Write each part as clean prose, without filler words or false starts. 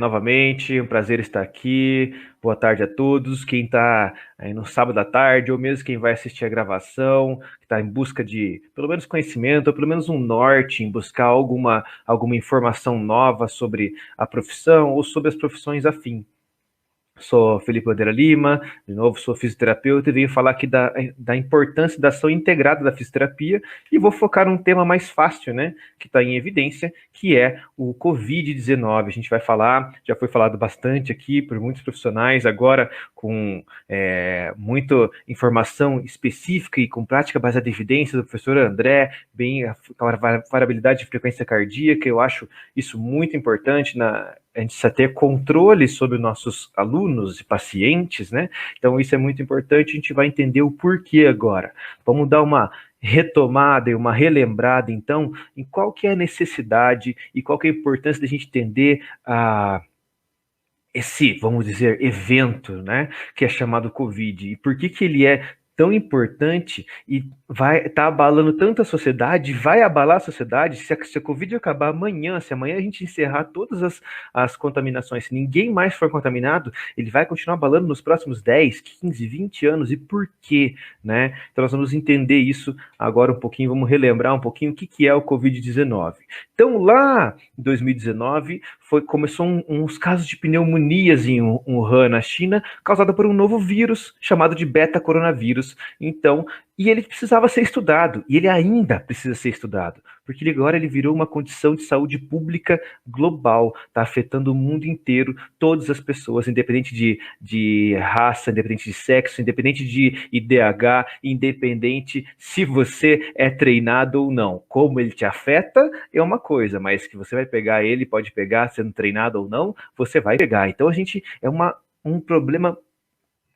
Novamente, um prazer estar aqui. Boa tarde a todos. Quem está aí no sábado à tarde, ou mesmo quem vai assistir a gravação, que está em busca de pelo menos conhecimento, ou pelo menos um norte, em buscar alguma informação nova sobre a profissão ou sobre as profissões afins. Sou Felipe Bandeira Lima, de novo sou fisioterapeuta e venho falar aqui da importância da ação integrada da fisioterapia e vou focar num tema mais fácil, né, que está em evidência, que é o Covid-19. A gente vai falar, já foi falado bastante aqui por muitos profissionais, agora com muita informação específica e com prática baseada em evidência do professor André, bem a variabilidade de frequência cardíaca. Eu acho isso muito importante a gente precisa ter controle sobre nossos alunos e pacientes, né? Então isso é muito importante, a gente vai entender o porquê agora. Vamos dar uma retomada e uma relembrada, então, em qual que é a necessidade e qual que é a importância da gente entender esse, vamos dizer, evento, né, que é chamado Covid, e por que que ele é tão importante e vai estar abalando tanto a sociedade, vai abalar a sociedade, se a Covid acabar amanhã, se amanhã a gente encerrar todas as contaminações, se ninguém mais for contaminado, ele vai continuar abalando nos próximos 10, 15, 20 anos, e por quê, né? Então nós vamos entender isso agora um pouquinho, vamos relembrar um pouquinho o que é o Covid-19. Então lá em 2019, começou uns casos de pneumonias em Wuhan, na China, causada por um novo vírus chamado de beta-coronavírus. Então, e ele precisava ser estudado, e ele ainda precisa ser estudado, porque agora ele virou uma condição de saúde pública global, está afetando o mundo inteiro, todas as pessoas, independente de raça, independente de sexo, independente de IDH, independente se você é treinado ou não. Como ele te afeta é uma coisa, mas que você vai pegar ele, pode pegar sendo treinado ou não, você vai pegar. Então a gente um problema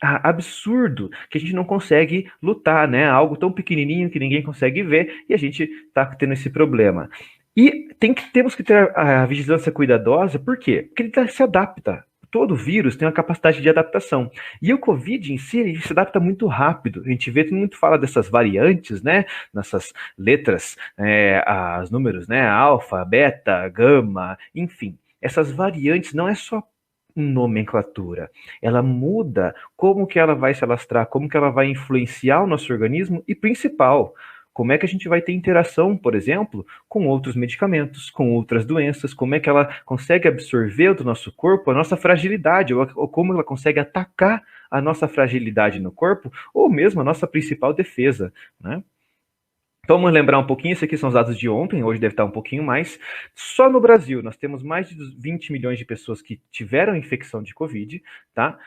absurdo que a gente não consegue lutar, né? Algo tão pequenininho que ninguém consegue ver e a gente está tendo esse problema. E temos que ter a vigilância cuidadosa, por quê? Porque ele se adapta. Todo vírus tem uma capacidade de adaptação. E o Covid em si, ele se adapta muito rápido. A gente vê, todo mundo fala dessas variantes, né? Nessas letras, os números, né? Alfa, beta, gama, enfim. Essas variantes não é só nomenclatura. Ela muda como que ela vai se alastrar, como que ela vai influenciar o nosso organismo e, principal, como é que a gente vai ter interação, por exemplo, com outros medicamentos, com outras doenças, como é que ela consegue absorver do nosso corpo a nossa fragilidade, ou como ela consegue atacar a nossa fragilidade no corpo, ou mesmo a nossa principal defesa, né? Então, vamos lembrar um pouquinho, esses aqui são os dados de ontem, hoje deve estar um pouquinho mais. Só no Brasil, nós temos mais de 20 milhões de pessoas que tiveram infecção de Covid, tá?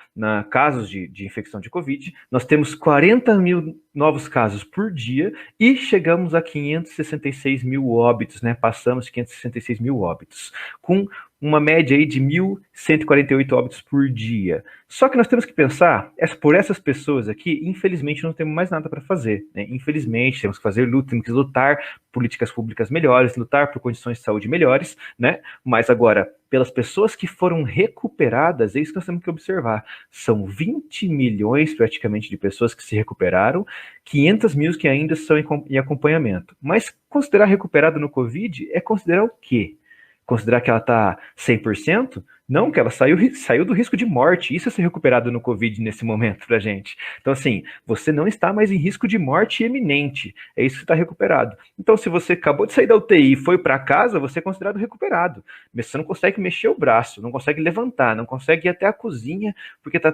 Casos de infecção de Covid. Nós temos 40 mil novos casos por dia e chegamos a 566 mil óbitos, né? Passamos 566 mil óbitos, com uma média aí de 1.148 óbitos por dia. Só que nós temos que pensar, por essas pessoas aqui, infelizmente não temos mais nada para fazer, né? Infelizmente, temos que fazer luta, temos que lutar políticas públicas melhores, lutar por condições de saúde melhores, né? Mas agora, pelas pessoas que foram recuperadas, é isso que nós temos que observar. São 20 milhões praticamente de pessoas que se recuperaram, 500 mil que ainda estão em acompanhamento. Mas considerar recuperado no Covid é considerar o quê? Considerar que ela está 100%? Não, que ela saiu do risco de morte. Isso é ser recuperado no Covid nesse momento pra gente. Então, assim, você não está mais em risco de morte iminente. É isso que está recuperado. Então, se você acabou de sair da UTI e foi para casa, você é considerado recuperado. Você não consegue mexer o braço, não consegue levantar, não consegue ir até a cozinha, porque está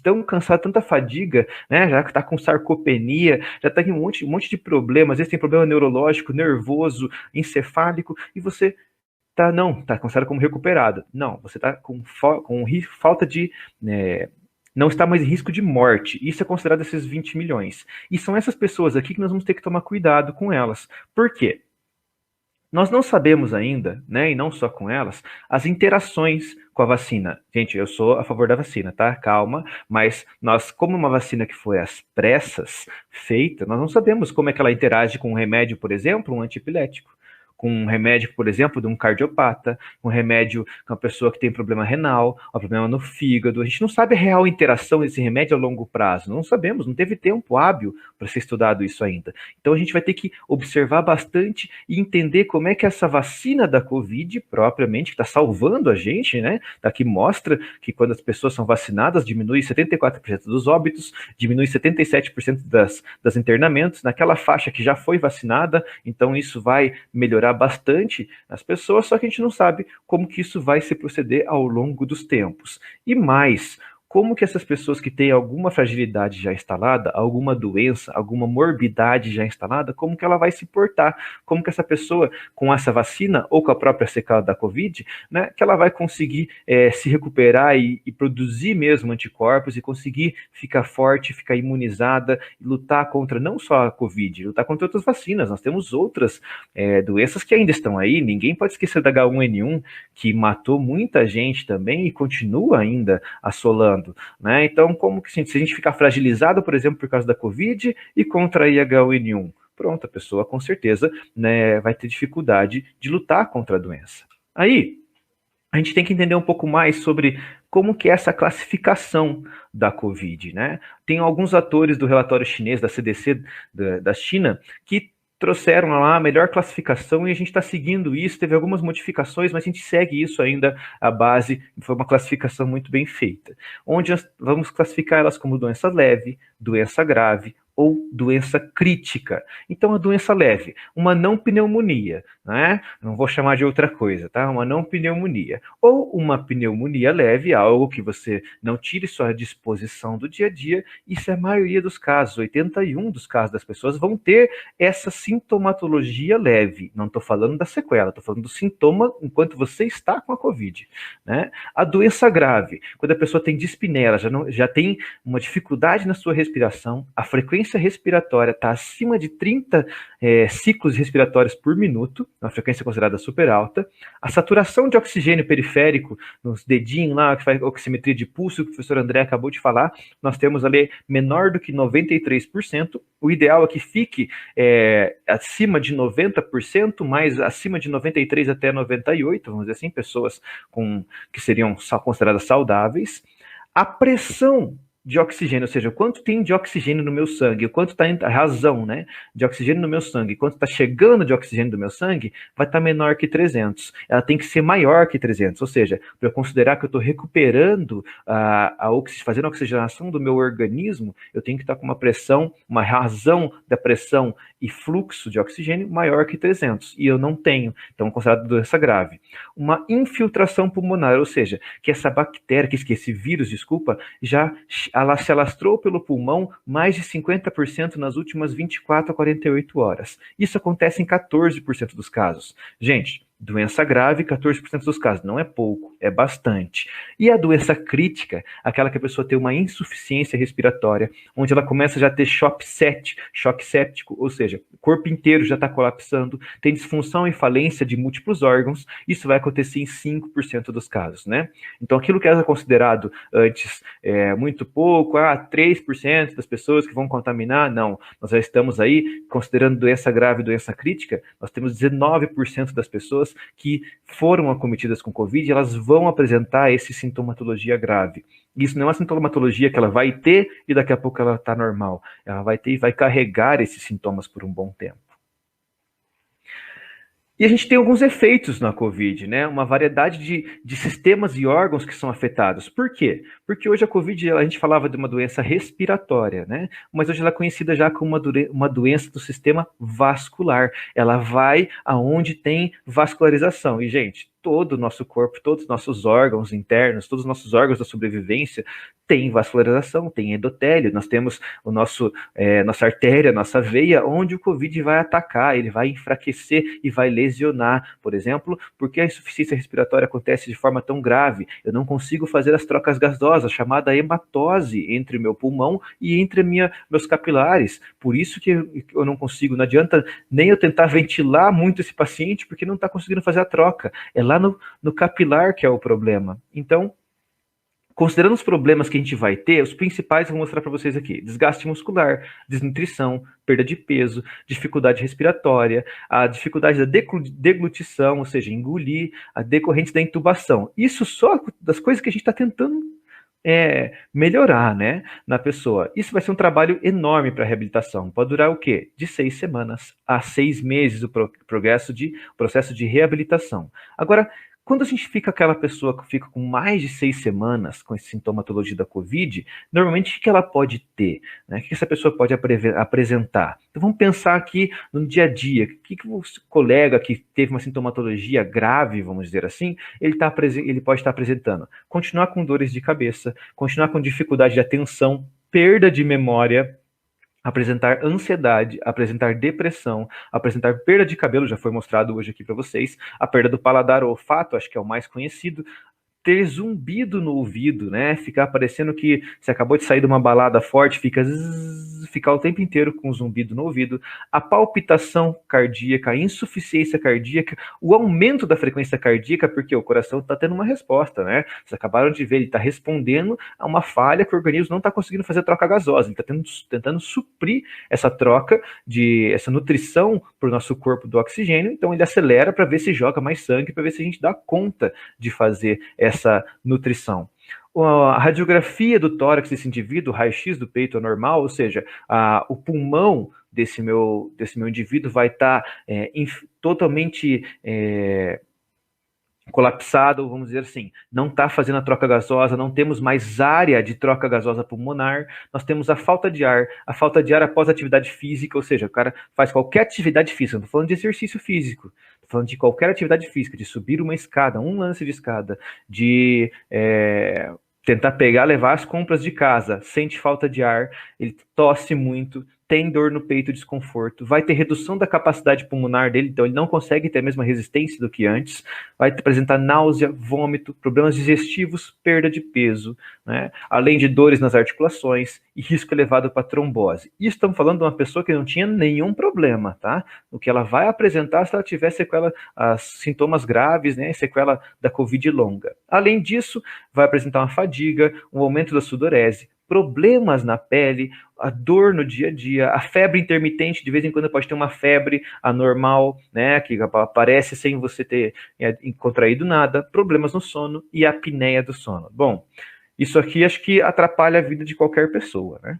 tão cansado, tanta fadiga, né? Já que tá com sarcopenia, já tá com um monte de problemas, às vezes tem problema neurológico, nervoso, encefálico, e você tá considerado como recuperado. Não, você tá com falta de. Não está mais em risco de morte. Isso é considerado esses 20 milhões. E são essas pessoas aqui que nós vamos ter que tomar cuidado com elas. Por quê? Nós não sabemos ainda, né, e não só com elas, as interações com a vacina. Gente, eu sou a favor da vacina, tá? Calma, mas nós, como uma vacina que foi às pressas feita, nós não sabemos como é que ela interage com um remédio, por exemplo, um antiepilético. com um remédio, por exemplo, de um cardiopata, um remédio com uma pessoa que tem problema renal, um problema no fígado. A gente não sabe a real interação desse remédio a longo prazo. Não sabemos, não teve tempo hábil para ser estudado isso ainda. Então a gente vai ter que observar bastante e entender como é que essa vacina da Covid, propriamente, que está salvando a gente, né? Aqui mostra que quando as pessoas são vacinadas, diminui 74% dos óbitos, diminui 77% das internamentos, naquela faixa que já foi vacinada, então isso vai melhorar bastante as pessoas, só que a gente não sabe como que isso vai se proceder ao longo dos tempos. E mais, como que essas pessoas que têm alguma fragilidade já instalada, alguma doença, alguma morbidade já instalada, como que ela vai se portar? Como que essa pessoa, com essa vacina ou com a própria sequela da Covid, né, que ela vai conseguir se recuperar e produzir mesmo anticorpos e conseguir ficar forte, ficar imunizada, e lutar contra não só a Covid, lutar contra outras vacinas. Nós temos outras doenças que ainda estão aí, ninguém pode esquecer da H1N1, que matou muita gente também e continua ainda assolando. Né? Então, como que se a gente ficar fragilizado, por exemplo, por causa da Covid e contrair H1N1, pronto, a pessoa com certeza, né, vai ter dificuldade de lutar contra a doença. Aí, a gente tem que entender um pouco mais sobre como que é essa classificação da Covid, né? Tem alguns atores do relatório chinês, da CDC da China, que trouxeram lá a melhor classificação e a gente está seguindo isso. Teve algumas modificações, mas a gente segue isso ainda. A base foi uma classificação muito bem feita, onde nós vamos classificar elas como doença leve, doença grave ou doença crítica. Então, a doença leve, uma não pneumonia, né? Não vou chamar de outra coisa, tá? Uma não pneumonia. Ou uma pneumonia leve, algo que você não tire sua disposição do dia a dia. Isso é a maioria dos casos, 81 dos casos das pessoas vão ter essa sintomatologia leve. Não estou falando da sequela, estou falando do sintoma enquanto você está com a Covid, né? A doença grave, quando a pessoa tem dispneia, ela já tem uma dificuldade na sua respiração, a frequência respiratória está acima de 30 ciclos respiratórios por minuto, uma frequência considerada super alta, a saturação de oxigênio periférico, nos dedinhos lá, que faz oximetria de pulso, que o professor André acabou de falar, nós temos ali menor do que 93%, o ideal é que fique acima de 90%, mas acima de 93% até 98%, vamos dizer assim, pessoas que seriam consideradas saudáveis. A pressão de oxigênio, ou seja, o quanto tem de oxigênio no meu sangue, o quanto está a razão, né, de oxigênio no meu sangue, quanto está chegando de oxigênio do meu sangue, vai estar menor que 300. Ela tem que ser maior que 300, ou seja, para eu considerar que eu estou recuperando fazendo a oxigenação do meu organismo, eu tenho que estar com uma pressão, uma razão da pressão e fluxo de oxigênio maior que 300, e eu não tenho, então é considerado doença grave. Uma infiltração pulmonar, ou seja, que essa bactéria, que esse vírus, desculpa, já ela se alastrou pelo pulmão mais de 50% nas últimas 24 a 48 horas. Isso acontece em 14% dos casos. Gente, doença grave, 14% dos casos. Não é pouco, é bastante. E a doença crítica, aquela que a pessoa tem uma insuficiência respiratória, onde ela começa já a ter choque séptico, ou seja, o corpo inteiro já está colapsando, tem disfunção e falência de múltiplos órgãos, isso vai acontecer em 5% dos casos, né? Então, aquilo que era considerado antes muito pouco, 3% das pessoas que vão contaminar, não. Nós já estamos aí, considerando doença grave e doença crítica, nós temos 19% das pessoas que foram acometidas com Covid, elas vão apresentar essa sintomatologia grave. Isso não é uma sintomatologia que ela vai ter e daqui a pouco ela está normal. Ela vai ter e vai carregar esses sintomas por um bom tempo. E a gente tem alguns efeitos na Covid, né? Uma variedade de sistemas e órgãos que são afetados. Por quê? Porque hoje a Covid, a gente falava de uma doença respiratória, né? Mas hoje ela é conhecida já como uma doença do sistema vascular. Ela vai aonde tem vascularização. E, gente, todo o nosso corpo, todos os nossos órgãos internos, todos os nossos órgãos da sobrevivência têm vascularização, tem endotélio. Nós temos nossa artéria, nossa veia, onde o Covid vai atacar, ele vai enfraquecer e vai lesionar, por exemplo, porque a insuficiência respiratória acontece de forma tão grave, eu não consigo fazer as trocas gasosas, chamada hematose, entre o meu pulmão e entre meus capilares. Por isso que eu não consigo, não adianta nem eu tentar ventilar muito esse paciente, porque não está conseguindo fazer a troca. É lá no capilar que é o problema. Então, Considerando os problemas que a gente vai ter, os principais eu vou mostrar para vocês aqui: desgaste muscular, desnutrição, perda de peso, dificuldade respiratória, a dificuldade da deglutição, ou seja, engolir, a decorrente da intubação. Isso só das coisas que a gente está tentando melhorar, né, na pessoa. Isso vai ser um trabalho enorme para a reabilitação. Pode durar o quê? De 6 semanas a 6 meses o processo de reabilitação. Agora, quando a gente fica aquela pessoa que fica com mais de 6 semanas com essa sintomatologia da Covid, normalmente o que ela pode ter? Né? O que essa pessoa pode apresentar? Então vamos pensar aqui no dia a dia. O que o colega que teve uma sintomatologia grave, vamos dizer assim, ele pode estar apresentando? Continuar com dores de cabeça, continuar com dificuldade de atenção, perda de memória, apresentar ansiedade, apresentar depressão, apresentar perda de cabelo, já foi mostrado hoje aqui para vocês, a perda do paladar ou olfato, acho que é o mais conhecido, ter zumbido no ouvido, né? Ficar parecendo que você acabou de sair de uma balada forte, ficar o tempo inteiro com zumbido no ouvido, a palpitação cardíaca, a insuficiência cardíaca, o aumento da frequência cardíaca, porque o coração está tendo uma resposta, né? Vocês acabaram de ver, ele está respondendo a uma falha que o organismo não está conseguindo fazer troca gasosa, ele está tentando suprir essa troca, essa nutrição para o nosso corpo do oxigênio, então ele acelera para ver se joga mais sangue, para ver se a gente dá conta de fazer essa nutrição. A radiografia do tórax desse indivíduo, o raio-x do peito é normal, ou seja, o pulmão desse meu indivíduo vai estar totalmente colapsado, vamos dizer assim, não está fazendo a troca gasosa, não temos mais área de troca gasosa pulmonar, nós temos a falta de ar após atividade física, ou seja, o cara faz qualquer atividade física, não estou falando de exercício físico, estou falando de qualquer atividade física, de subir uma escada, um lance de escada, de tentar levar as compras de casa, sente falta de ar, ele tosse muito, tem dor no peito, desconforto, vai ter redução da capacidade pulmonar dele, então ele não consegue ter a mesma resistência do que antes, vai apresentar náusea, vômito, problemas digestivos, perda de peso, né? Além de dores nas articulações e risco elevado para trombose. Isso estamos falando de uma pessoa que não tinha nenhum problema, tá? O que ela vai apresentar se ela tiver sequela, sintomas graves, né? Sequela da Covid longa. Além disso, vai apresentar uma fadiga, um aumento da sudorese, problemas na pele, a dor no dia a dia, a febre intermitente, de vez em quando pode ter uma febre anormal, né, que aparece sem você ter contraído nada, problemas no sono e a apneia do sono. Bom, isso aqui acho que atrapalha a vida de qualquer pessoa, né?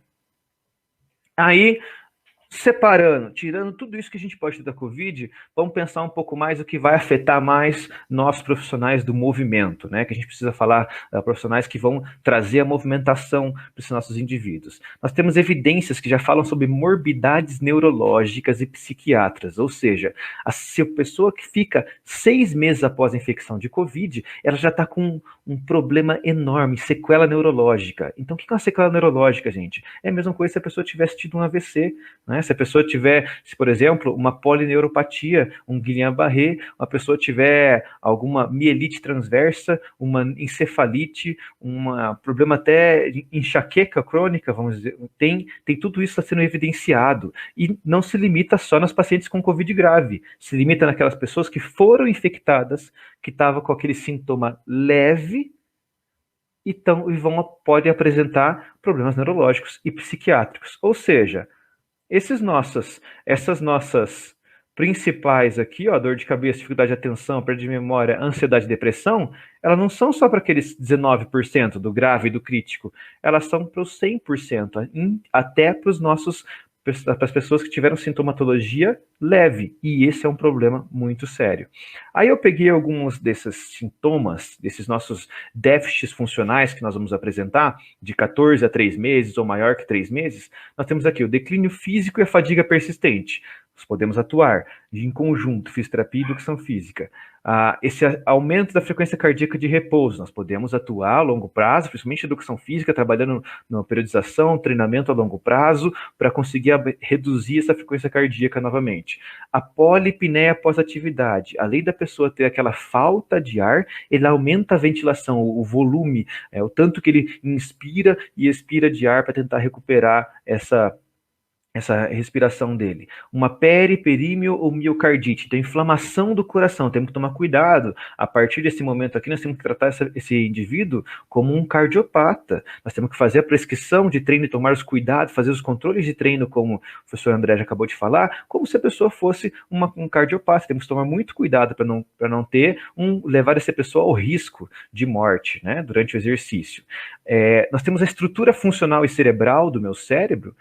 Aí, separando, tirando tudo isso que a gente pode ter da Covid, vamos pensar um pouco mais o que vai afetar mais nós profissionais do movimento, né? Que a gente precisa falar profissionais que vão trazer a movimentação para os nossos indivíduos. Nós temos evidências que já falam sobre morbidades neurológicas e psiquiátricas, ou seja, se a pessoa que fica 6 meses após a infecção de Covid, ela já está com um problema enorme, sequela neurológica. Então, o que é uma sequela neurológica, gente? É a mesma coisa se a pessoa tivesse tido um AVC, né? Se a pessoa tiver, por exemplo, uma polineuropatia, um Guillain-Barré, uma pessoa tiver alguma mielite transversa, uma encefalite, um problema até de enxaqueca crônica, vamos dizer, tem tudo isso está sendo evidenciado. E não se limita só nas pacientes com Covid grave, se limita naquelas pessoas que foram infectadas, que estavam com aquele sintoma leve, podem apresentar problemas neurológicos e psiquiátricos. Ou seja, essas nossas principais aqui, ó, dor de cabeça, dificuldade de atenção, perda de memória, ansiedade e depressão, elas não são só para aqueles 19% do grave e do crítico, elas são para os 100%, até para as pessoas que tiveram sintomatologia leve, e esse é um problema muito sério. Aí eu peguei alguns desses sintomas, desses nossos déficits funcionais que nós vamos apresentar, de 14 a 3 meses ou maior que 3 meses, nós temos aqui o declínio físico e a fadiga persistente. Nós podemos atuar em conjunto, fisioterapia e educação física. Esse aumento da frequência cardíaca de repouso, nós podemos atuar a longo prazo, principalmente educação física, trabalhando na periodização, treinamento a longo prazo, para conseguir reduzir essa frequência cardíaca novamente. A polipneia pós-atividade, além da pessoa ter aquela falta de ar, ele aumenta a ventilação, o volume, o tanto que ele inspira e expira de ar para tentar recuperar essa essa respiração dele. Uma periperímio ou miocardite, então inflamação do coração, temos que tomar cuidado. A partir desse momento aqui, nós temos que tratar esse indivíduo como um cardiopata. Nós temos que fazer a prescrição de treino e tomar os cuidados, fazer os controles de treino, como o professor André já acabou de falar, como se a pessoa fosse um cardiopata. Temos que tomar muito cuidado para não levar essa pessoa ao risco de morte, né, durante o exercício. Nós temos a estrutura funcional e cerebral do meu cérebro,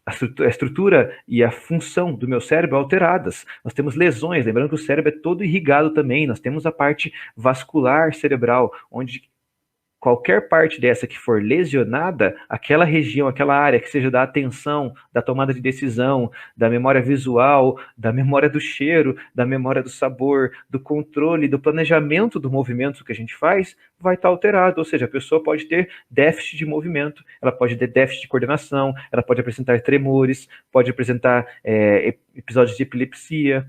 a estrutura e a função do meu cérebro alteradas. Nós temos lesões, lembrando que o cérebro é todo irrigado também. Nós temos a parte vascular cerebral, onde qualquer parte dessa que for lesionada, aquela região, aquela área que seja da atenção, da tomada de decisão, da memória visual, da memória do cheiro, da memória do sabor, do controle, do planejamento do movimento que a gente faz, vai estar alterado. Ou seja, a pessoa pode ter déficit de movimento, ela pode ter déficit de coordenação, ela pode apresentar tremores, pode apresentar episódios de epilepsia.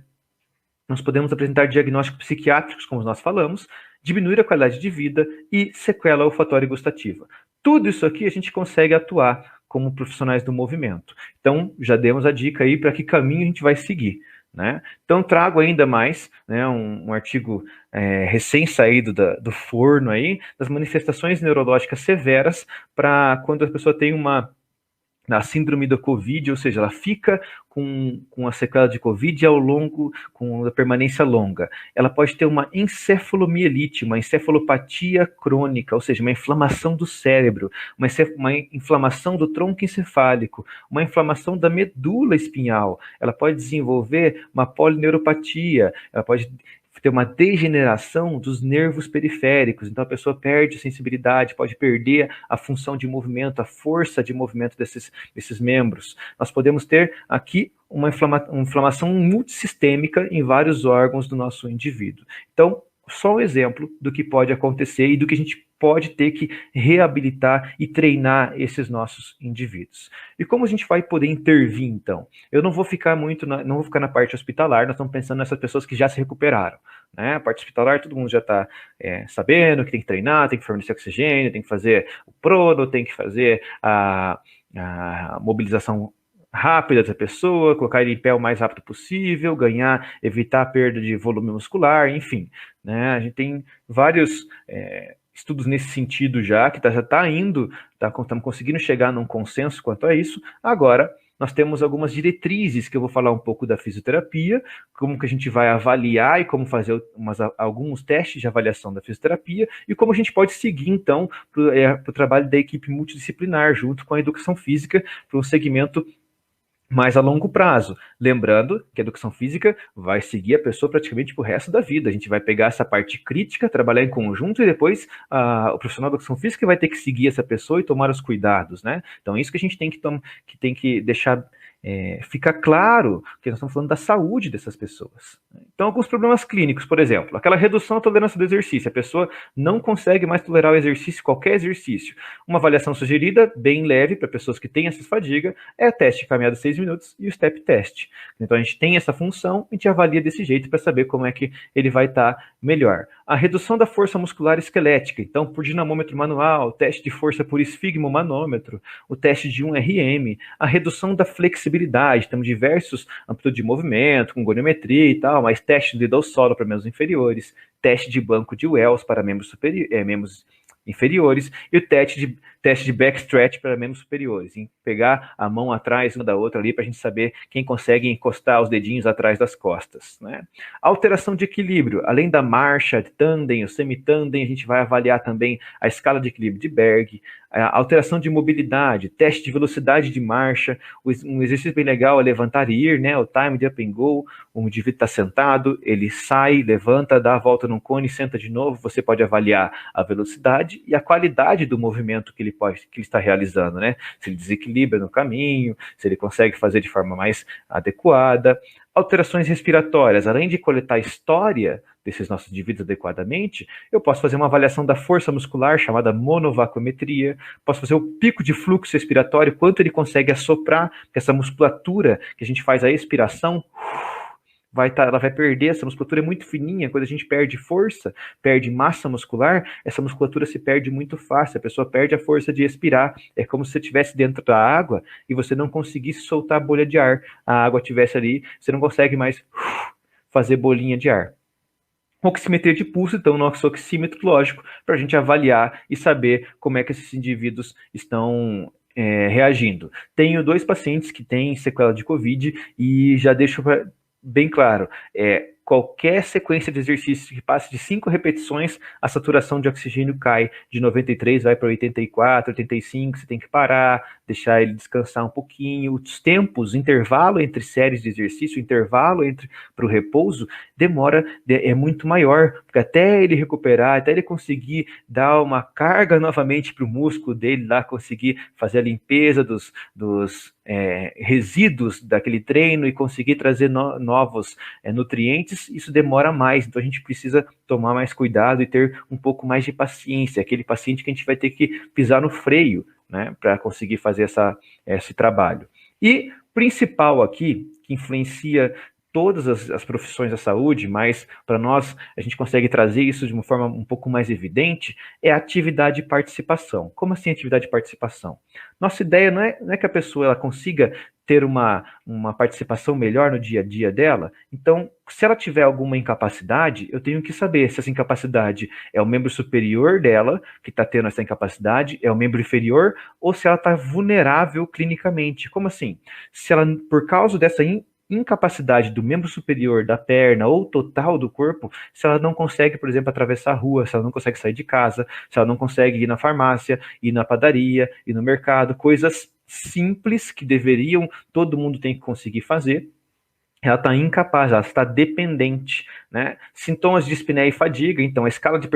Nós podemos apresentar diagnósticos psiquiátricos, como nós falamos, diminuir a qualidade de vida e sequela olfatória e gustativa. Tudo isso aqui a gente consegue atuar como profissionais do movimento. Então, já demos a dica aí para que caminho a gente vai seguir, né? Então, trago ainda mais, né, um artigo recém-saído do forno aí, das manifestações neurológicas severas para quando a pessoa tem na síndrome da Covid, ou seja, ela fica com a sequela de Covid com a permanência longa. Ela pode ter uma encefalomielite, uma encefalopatia crônica, ou seja, uma inflamação do cérebro, uma inflamação do tronco encefálico, uma inflamação da medula espinhal. Ela pode desenvolver uma polineuropatia, ela pode ter uma degeneração dos nervos periféricos, então a pessoa perde a sensibilidade, pode perder a função de movimento, a força de movimento desses membros. Nós podemos ter aqui uma inflamação multissistêmica em vários órgãos do nosso indivíduo. Então, só um exemplo do que pode acontecer e do que a gente pode ter que reabilitar e treinar esses nossos indivíduos. E como a gente vai poder intervir, então? Eu não vou ficar não vou ficar na parte hospitalar, nós estamos pensando nessas pessoas que já se recuperaram, né? A parte hospitalar, todo mundo já está sabendo que tem que treinar, tem que fornecer oxigênio, tem que fazer o prono, tem que fazer a mobilização rápida dessa pessoa, colocar ele em pé o mais rápido possível, evitar a perda de volume muscular, enfim, né? A gente tem vários estudos nesse sentido já, que já está estamos conseguindo chegar num consenso quanto a isso. Agora, nós temos algumas diretrizes que eu vou falar um pouco da fisioterapia, como que a gente vai avaliar e como fazer alguns testes de avaliação da fisioterapia e como a gente pode seguir, então, para o trabalho da equipe multidisciplinar, junto com a educação física, para um segmento mais a longo prazo. Lembrando que a educação física vai seguir a pessoa praticamente pro resto da vida. A gente vai pegar essa parte crítica, trabalhar em conjunto e depois o profissional da educação física vai ter que seguir essa pessoa e tomar os cuidados, né? Então, isso que a gente tem que deixar fica claro que nós estamos falando da saúde dessas pessoas. Então, alguns problemas clínicos, por exemplo, aquela redução da tolerância do exercício, a pessoa não consegue mais tolerar o exercício, qualquer exercício. Uma avaliação sugerida, bem leve, para pessoas que têm essa fadiga, é o teste de caminhada de 6 minutos e o step test. Então, a gente tem essa função, a gente avalia desse jeito para saber como é que ele vai estar melhor. A redução da força muscular esquelética, então, por dinamômetro manual, teste de força por esfigmomanômetro, o teste de 1RM, a redução da flexibilidade, temos diversos amplitude de movimento, com goniometria e tal, mas teste de dedo ao solo para membros inferiores, teste de banco de Wells para membros inferiores e o teste de backstretch para membros superiores, em pegar a mão atrás uma da outra ali para a gente saber quem consegue encostar os dedinhos atrás das costas, né? Alteração de equilíbrio, além da marcha, de tandem, o semitandem, a gente vai avaliar também a escala de equilíbrio de Berg, a alteração de mobilidade, teste de velocidade de marcha, um exercício bem legal é levantar e ir, né? O time de up and go, o indivíduo está sentado, ele sai, levanta, dá a volta num cone, senta de novo, você pode avaliar a velocidade e a qualidade do movimento que ele está realizando, né? Se ele desequilibra no caminho, se ele consegue fazer de forma mais adequada. Alterações respiratórias, além de coletar a história desses nossos indivíduos adequadamente, eu posso fazer uma avaliação da força muscular, chamada monovacometria, posso fazer o pico de fluxo respiratório, quanto ele consegue assoprar, essa musculatura que a gente faz a expiração, ela vai perder, essa musculatura é muito fininha, quando a gente perde força, perde massa muscular, essa musculatura se perde muito fácil, a pessoa perde a força de respirar, é como se você estivesse dentro da água e você não conseguisse soltar a bolha de ar, a água estivesse ali, você não consegue mais fazer bolinha de ar. Oximetria de pulso, então, nosso oxímetro, lógico, para a gente avaliar e saber como é que esses indivíduos estão reagindo. Tenho 2 pacientes que têm sequela de Covid e já deixo bem claro, qualquer sequência de exercício que passe de 5 repetições, a saturação de oxigênio cai de 93, vai para 84, 85, você tem que parar, deixar ele descansar um pouquinho. Os tempos, intervalo entre séries de exercício, intervalo para o repouso, é muito maior, porque até ele recuperar, até ele conseguir dar uma carga novamente para o músculo dele lá, conseguir fazer a limpeza dos resíduos daquele treino e conseguir trazer novos nutrientes, isso demora mais, então a gente precisa tomar mais cuidado e ter um pouco mais de paciência, aquele paciente que a gente vai ter que pisar no freio, né, para conseguir fazer esse trabalho. E principal aqui, que influencia todas as profissões da saúde, mas para nós a gente consegue trazer isso de uma forma um pouco mais evidente, é a atividade e participação. Como assim atividade e participação? Nossa ideia não é que a pessoa ela consiga ter uma participação melhor no dia a dia dela, então, se ela tiver alguma incapacidade, eu tenho que saber se essa incapacidade é o membro superior dela, que está tendo essa incapacidade, é o membro inferior, ou se ela está vulnerável clinicamente. Como assim? Se ela, por causa dessa incapacidade do membro superior da perna ou total do corpo, se ela não consegue, por exemplo, atravessar a rua, se ela não consegue sair de casa, se ela não consegue ir na farmácia, ir na padaria, ir no mercado, coisas simples que todo mundo tem que conseguir fazer, ela está incapaz, ela está dependente, né? Sintomas de dispneia e fadiga, então a escala de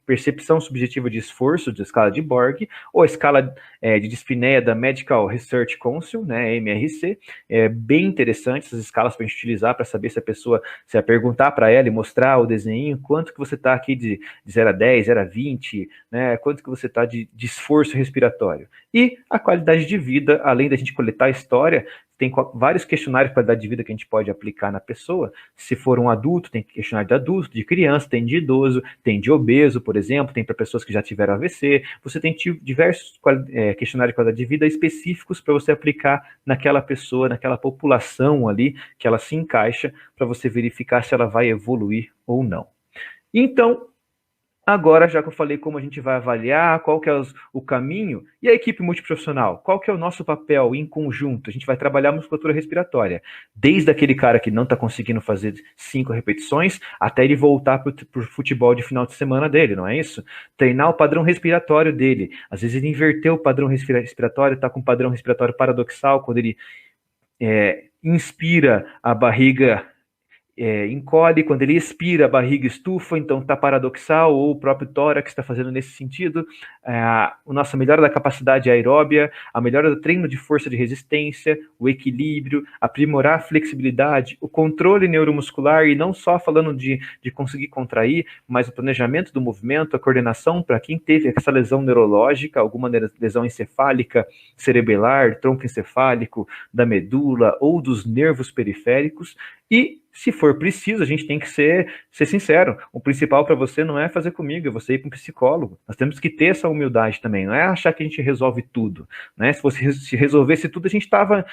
percepção subjetiva de esforço, de escala de Borg, ou a escala de dispneia da Medical Research Council, né, MRC, é bem interessante essas escalas para a gente utilizar para saber se a pessoa, se a perguntar para ela e mostrar o desenho, quanto que você está aqui de 0 a 10, 0 a 20, né, quanto que você está de esforço respiratório. E a qualidade de vida, além da gente coletar a história, tem vários questionários de qualidade de vida que a gente pode aplicar na pessoa. Se for um adulto, tem questionário de adulto, de criança, tem de idoso, tem de obeso, por exemplo, tem para pessoas que já tiveram AVC. Você tem diversos questionários de qualidade de vida específicos para você aplicar naquela pessoa, naquela população ali, que ela se encaixa, para você verificar se ela vai evoluir ou não. Então, agora, já que eu falei como a gente vai avaliar, qual que é o caminho, e a equipe multiprofissional, qual que é o nosso papel em conjunto? A gente vai trabalhar a musculatura respiratória, desde aquele cara que não está conseguindo fazer 5 repetições, até ele voltar para o futebol de final de semana dele, não é isso? Treinar o padrão respiratório dele. Às vezes ele inverteu o padrão respiratório, está com um padrão respiratório paradoxal, quando ele inspira, a barriga encolhe, quando ele expira, a barriga estufa, então está paradoxal, ou o próprio tórax está fazendo nesse sentido. A nossa melhora da capacidade aeróbia, a melhora do treino de força de resistência, o equilíbrio, aprimorar a flexibilidade, o controle neuromuscular, e não só falando de conseguir contrair, mas o planejamento do movimento, a coordenação para quem teve essa lesão neurológica, alguma lesão encefálica, cerebelar, tronco encefálico, da medula ou dos nervos periféricos. E, se for preciso, a gente tem que ser sincero. O principal para você não é fazer comigo, é você ir para um psicólogo. Nós temos que ter essa humildade também. Não é achar que a gente resolve tudo, né? Se resolvesse tudo, a gente estava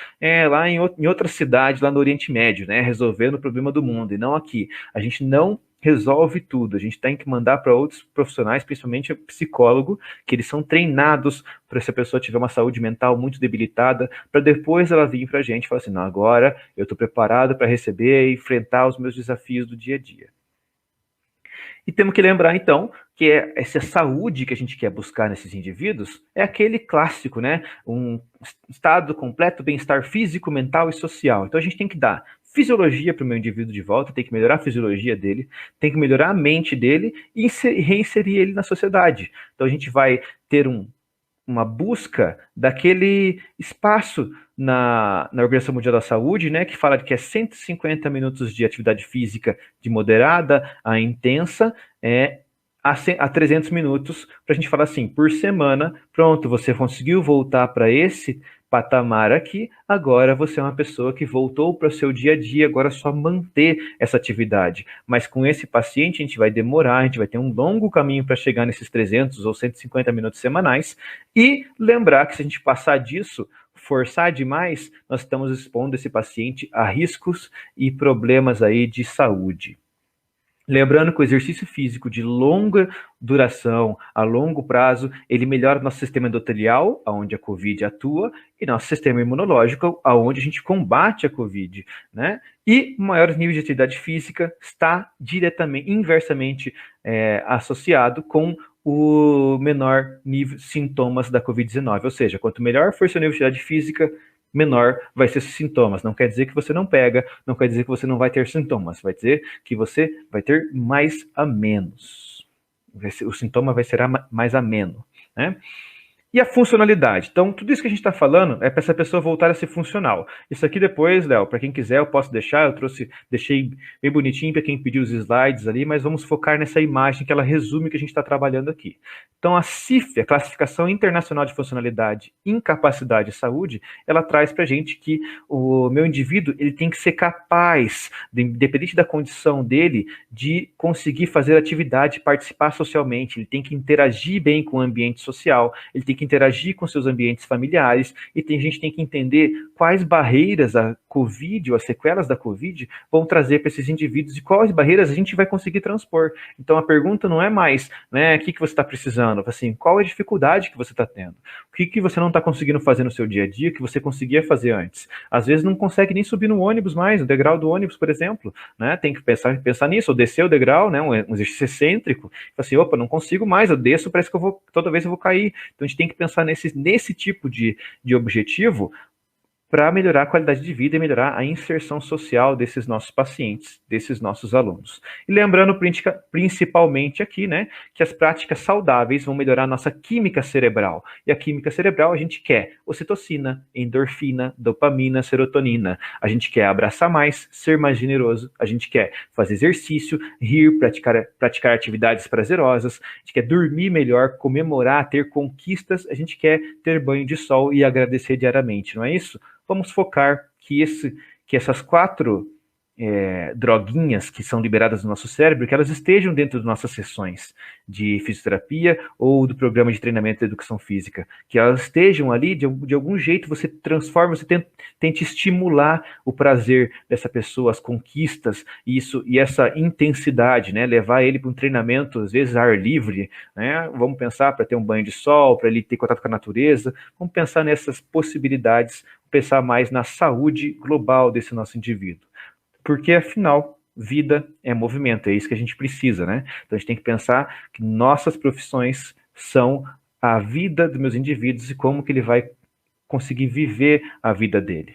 lá em outra cidade, lá no Oriente Médio, né? Resolvendo o problema do mundo, e não aqui. A gente não resolve tudo. A gente tem que mandar para outros profissionais, principalmente psicólogo, que eles são treinados para se a pessoa tiver uma saúde mental muito debilitada, para depois ela vir para a gente e falar assim, não, agora eu estou preparado para receber e enfrentar os meus desafios do dia a dia. E temos que lembrar, então, que essa saúde que a gente quer buscar nesses indivíduos é aquele clássico, né? Um estado completo bem-estar físico, mental e social. Então a gente tem que dar fisiologia para o meu indivíduo de volta, tem que melhorar a fisiologia dele, tem que melhorar a mente dele e reinserir ele na sociedade. Então a gente vai ter uma busca daquele espaço na Organização Mundial da Saúde, né, que fala que é 150 minutos de atividade física de moderada a intensa, a 300 minutos, para a gente falar assim, por semana, pronto, você conseguiu voltar para patamar aqui, agora você é uma pessoa que voltou para o seu dia a dia, agora é só manter essa atividade. Mas com esse paciente a gente vai demorar, a gente vai ter um longo caminho para chegar nesses 300 ou 150 minutos semanais, e lembrar que se a gente passar disso, forçar demais, nós estamos expondo esse paciente a riscos e problemas aí de saúde. Lembrando que o exercício físico de longa duração, a longo prazo, ele melhora nosso sistema endotelial, onde a COVID atua, e nosso sistema imunológico, onde a gente combate a COVID, né? E maiores níveis de atividade física está diretamente, inversamente associado com o menor nível sintomas da COVID-19. Ou seja, quanto melhor for seu nível de atividade física, menor vai ser os sintomas. Não quer dizer que você não pega, não quer dizer que você não vai ter sintomas, vai dizer que você vai ter mais a menos. O sintoma vai ser mais ameno, né? E a funcionalidade? Então, tudo isso que a gente está falando é para essa pessoa voltar a ser funcional. Isso aqui depois, Léo, para quem quiser, eu posso deixar, deixei bem bonitinho para quem pediu os slides ali, mas vamos focar nessa imagem que ela resume o que a gente está trabalhando aqui. Então, a CIF, a Classificação Internacional de Funcionalidade, Incapacidade e Saúde, ela traz para a gente que o meu indivíduo ele tem que ser capaz, independente da condição dele, de conseguir fazer atividade, participar socialmente, ele tem que interagir bem com o ambiente social, ele tem que interagir com seus ambientes familiares, e a gente tem que entender quais barreiras a Covid ou as sequelas da Covid vão trazer para esses indivíduos e quais barreiras a gente vai conseguir transpor. Então a pergunta não é mais, né, o que você está precisando, assim, qual é a dificuldade que você está tendo? O que você não está conseguindo fazer no seu dia a dia que você conseguia fazer antes? Às vezes não consegue nem subir no ônibus mais, no degrau do ônibus, por exemplo, né? Tem que pensar nisso, ou descer o degrau, né, um exercício excêntrico, assim, opa, não consigo mais, eu desço, parece que toda vez eu vou cair. Então a gente tem que pensar nesse tipo de objetivo para melhorar a qualidade de vida e melhorar a inserção social desses nossos pacientes, desses nossos alunos. E lembrando principalmente aqui, né, que as práticas saudáveis vão melhorar a nossa química cerebral. E a química cerebral a gente quer ocitocina, endorfina, dopamina, serotonina. A gente quer abraçar mais, ser mais generoso, a gente quer fazer exercício, rir, praticar atividades prazerosas, a gente quer dormir melhor, comemorar, ter conquistas, a gente quer ter banho de sol e agradecer diariamente, não é isso? Vamos focar que essas 4 droguinhas que são liberadas no nosso cérebro, que elas estejam dentro das nossas sessões de fisioterapia ou do programa de treinamento de educação física, que elas estejam ali, de algum jeito você transforma, você tente estimular o prazer dessa pessoa, as conquistas, e essa intensidade, né, levar ele para um treinamento, às vezes ar livre, né, vamos pensar para ter um banho de sol, para ele ter contato com a natureza, vamos pensar nessas possibilidades, pensar mais na saúde global desse nosso indivíduo. Porque, afinal, vida é movimento, é isso que a gente precisa, né? Então, a gente tem que pensar que nossas profissões são a vida dos meus indivíduos e como que ele vai conseguir viver a vida dele.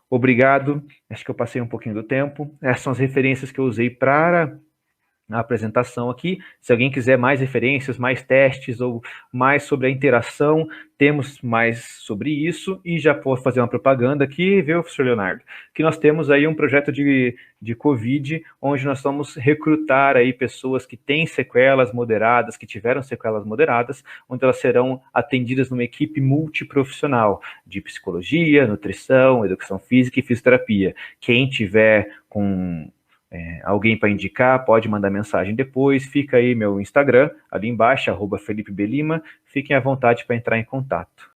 Obrigado, acho que eu passei um pouquinho do tempo. Essas são as referências que eu usei para a apresentação aqui. Se alguém quiser mais referências, mais testes ou mais sobre a interação, temos mais sobre isso. E já vou fazer uma propaganda aqui, viu, professor Leonardo? Que nós temos aí um projeto de Covid, onde nós vamos recrutar aí pessoas que têm sequelas moderadas, que tiveram sequelas moderadas, onde elas serão atendidas numa equipe multiprofissional de psicologia, nutrição, educação física e fisioterapia. Quem tiver com alguém para indicar, pode mandar mensagem depois, fica aí meu Instagram, ali embaixo, @FelipeBelima, fiquem à vontade para entrar em contato.